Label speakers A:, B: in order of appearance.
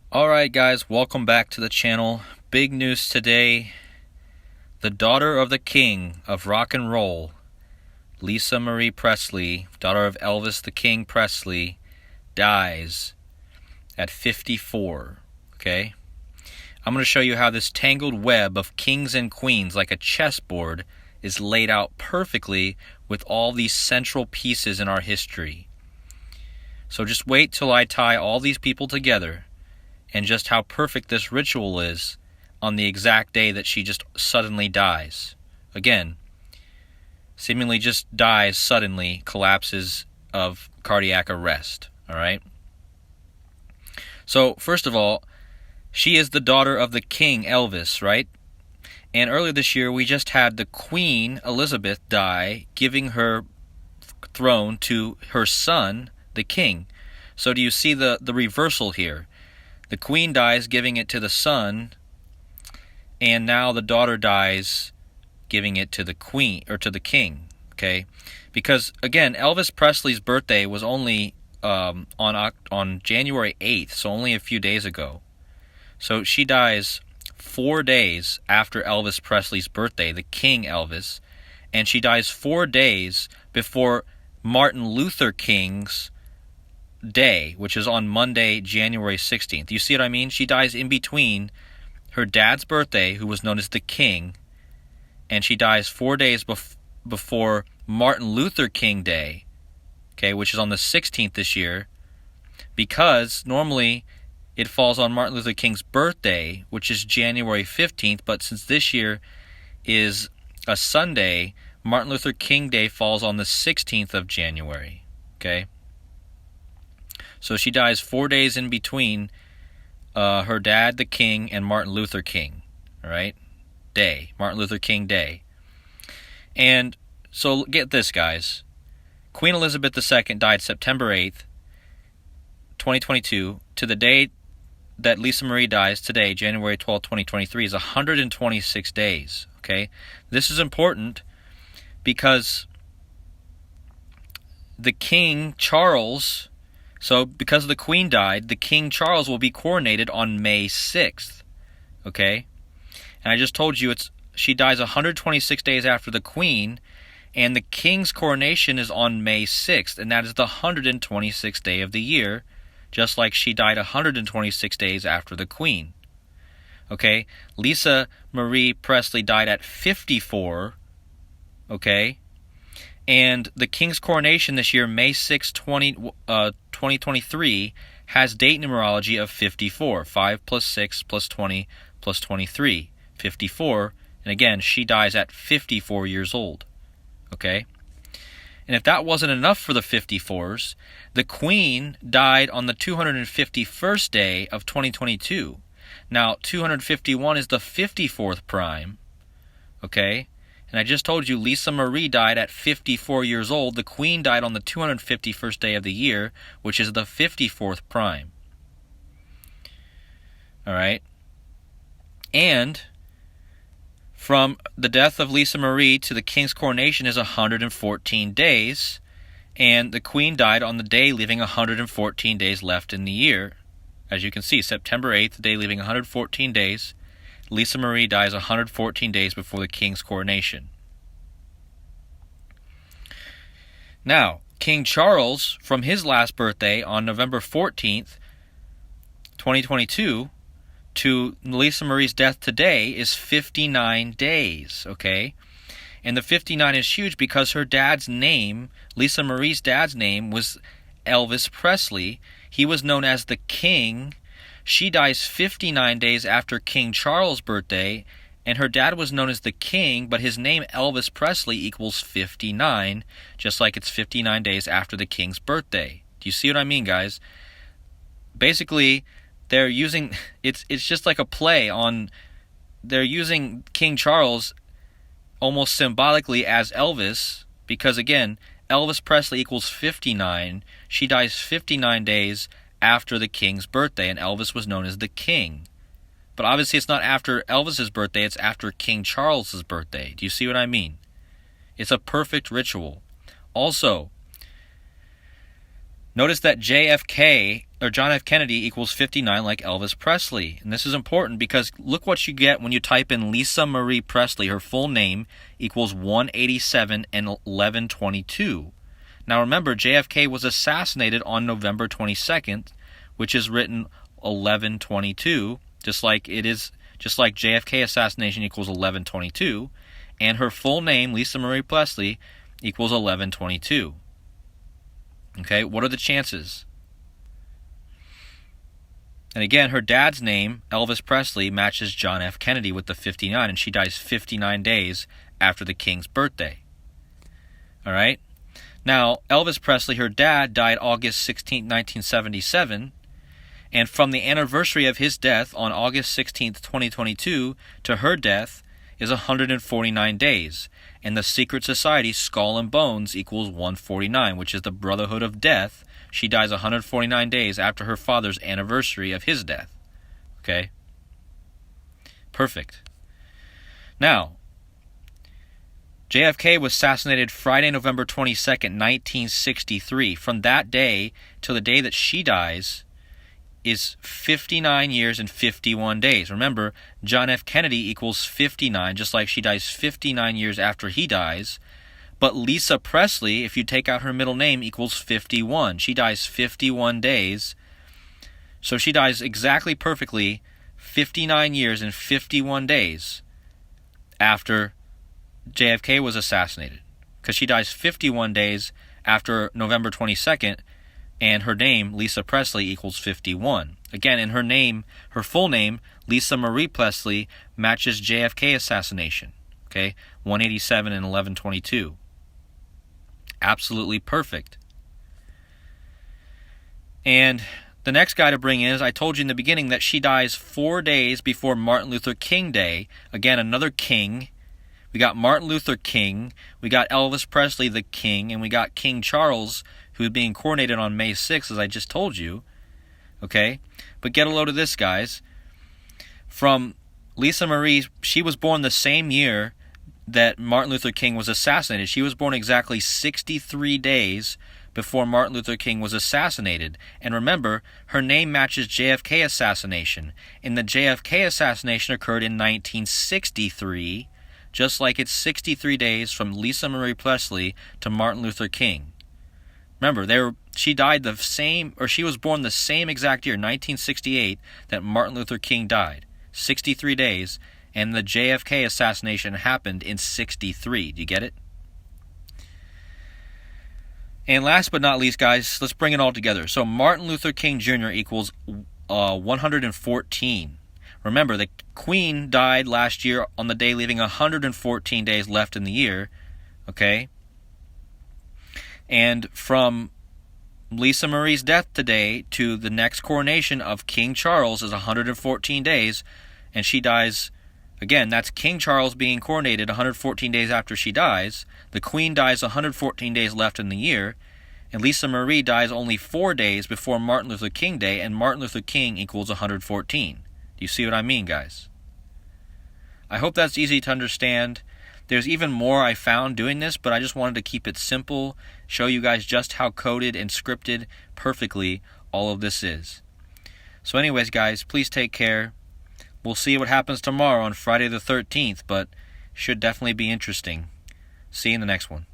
A: Alright guys, welcome back to the channel. Big news today. The daughter of the king of rock and roll, Lisa Marie Presley, daughter of Elvis the King Presley, dies at 54. Okay? I'm going to show you how this tangled web of kings and queens, like a chessboard, is laid out perfectly with all these central pieces in our history. So just wait till I tie all these people together, and just how perfect this ritual is on the exact day that she just suddenly dies. Again, seemingly just dies suddenly, collapses of cardiac arrest. Alright? So, first of all, she is the daughter of the King Elvis, right? And earlier this year, we just had the Queen Elizabeth die, giving her throne to her son, the King. So do you see the reversal here? The queen dies, giving it to the son, and now the daughter dies, giving it to the queen, or to the king, okay? Because, again, Elvis Presley's birthday was only on January 8th, so only a few days ago. So she dies 4 days after Elvis Presley's birthday, the King Elvis, and she dies 4 days before Martin Luther King's day, which is on Monday, January 16th. You see what I mean? She dies in between her dad's birthday, who was known as the King, and she dies 4 days before Martin Luther King Day, okay, which is on the 16th this year, because normally it falls on Martin Luther King's birthday, which is January 15th, but since this year is a Sunday, Martin Luther King Day falls on the 16th of January, okay? So she dies 4 days in between her dad, the King, and Martin Luther King, all right? Day, Martin Luther King Day. And so get this, guys. Queen Elizabeth II died September 8th, 2022, to the day that Lisa Marie dies today, January 12th, 2023, is 126 days, okay? This is important because the King Charles... So, because the Queen died, the King Charles will be coronated on May 6th, okay? And I just told you she dies 126 days after the Queen, and the King's coronation is on May 6th, and that is the 126th day of the year, just like she died 126 days after the Queen, okay? Lisa Marie Presley died at 54, okay? And the King's coronation this year, May 6, 2023, has date numerology of 54. 5 plus 6 plus 20 plus 23. 54. And again, she dies at 54 years old. Okay? And if that wasn't enough for the 54s, the Queen died on the 251st day of 2022. Now, 251 is the 54th prime. Okay? And I just told you Lisa Marie died at 54 years old. The Queen died on the 251st day of the year, which is the 54th prime. Alright? And from the death of Lisa Marie to the King's coronation is 114 days. And the Queen died on the day leaving 114 days left in the year. As you can see, September 8th, the day leaving 114 days. Lisa Marie dies 114 days before the King's coronation. Now, King Charles, from his last birthday on November 14th, 2022, to Lisa Marie's death today is 59 days, okay? And the 59 is huge because her dad's name, Lisa Marie's dad's name, was Elvis Presley. He was known as the King. She dies 59 days after King Charles' birthday, and her dad was known as the King, but his name, Elvis Presley, equals 59, just like it's 59 days after the King's birthday. Do you see what I mean, guys? Basically, they're using, it's just like a play on, they're using King Charles almost symbolically as Elvis, because again, Elvis Presley equals 59, she dies 59 days after the King's birthday, and Elvis was known as the King. But obviously it's not after Elvis's birthday, it's after King Charles's birthday. Do you see what I mean? It's a perfect ritual. Also, notice that JFK John F. Kennedy equals 59 like Elvis Presley. And this is important because look what you get when you type in Lisa Marie Presley. Her full name equals 187 and 1122. Now remember, JFK was assassinated on November 22nd, which is written 1122, just like JFK assassination equals 1122, and her full name, Lisa Marie Presley, equals 1122. Okay, what are the chances? And again, her dad's name, Elvis Presley, matches John F. Kennedy with the 59, and she dies 59 days after the king's birthday. All right? Now, Elvis Presley, her dad, died August 16, 1977, and from the anniversary of his death on August 16, 2022, to her death is 149 days, and the secret society Skull and Bones equals 149, which is the Brotherhood of Death. She dies 149 days after her father's anniversary of his death. Okay? Perfect. Now, JFK was assassinated Friday, November 22nd, 1963. From that day till the day that she dies is 59 years and 51 days. Remember, John F. Kennedy equals 59, just like she dies 59 years after he dies. But Lisa Presley, if you take out her middle name, equals 51. She dies 51 days. So she dies exactly perfectly 59 years and 51 days after JFK was assassinated, because she dies 51 days after November 22nd, and her name, Lisa Presley, equals 51. Again, in her name, her full name, Lisa Marie Presley, matches JFK assassination. Okay, 187 and 1122. Absolutely perfect. And the next guy to bring in is, I told you in the beginning that she dies 4 days before Martin Luther King Day. Again, another king. We got Martin Luther King, we got Elvis Presley the king, and we got King Charles, who is being coronated on May 6th, as I just told you. Okay? But get a load of this, guys. From Lisa Marie, she was born the same year that Martin Luther King was assassinated. She was born exactly 63 days before Martin Luther King was assassinated. And remember, her name matches JFK assassination. And the JFK assassination occurred in 1963, just like it's 63 days from Lisa Marie Presley to Martin Luther King. Remember, she died the same, or she was born the same exact year, 1968, that Martin Luther King died. 63 days, and the JFK assassination happened in 63. Do you get it? And last but not least, guys, let's bring it all together. So Martin Luther King Jr. equals 114. Remember, the Queen died last year on the day, leaving 114 days left in the year. Okay? And from Lisa Marie's death today to the next coronation of King Charles is 114 days, and she dies, again, that's King Charles being coronated 114 days after she dies. The Queen dies 114 days left in the year, and Lisa Marie dies only 4 days before Martin Luther King Day, and Martin Luther King equals 114. Do you see what I mean, guys? I hope that's easy to understand. There's even more I found doing this, but I just wanted to keep it simple, show you guys just how coded and scripted perfectly all of this is. So anyways, guys, please take care. We'll see what happens tomorrow on Friday the 13th, but should definitely be interesting. See you in the next one.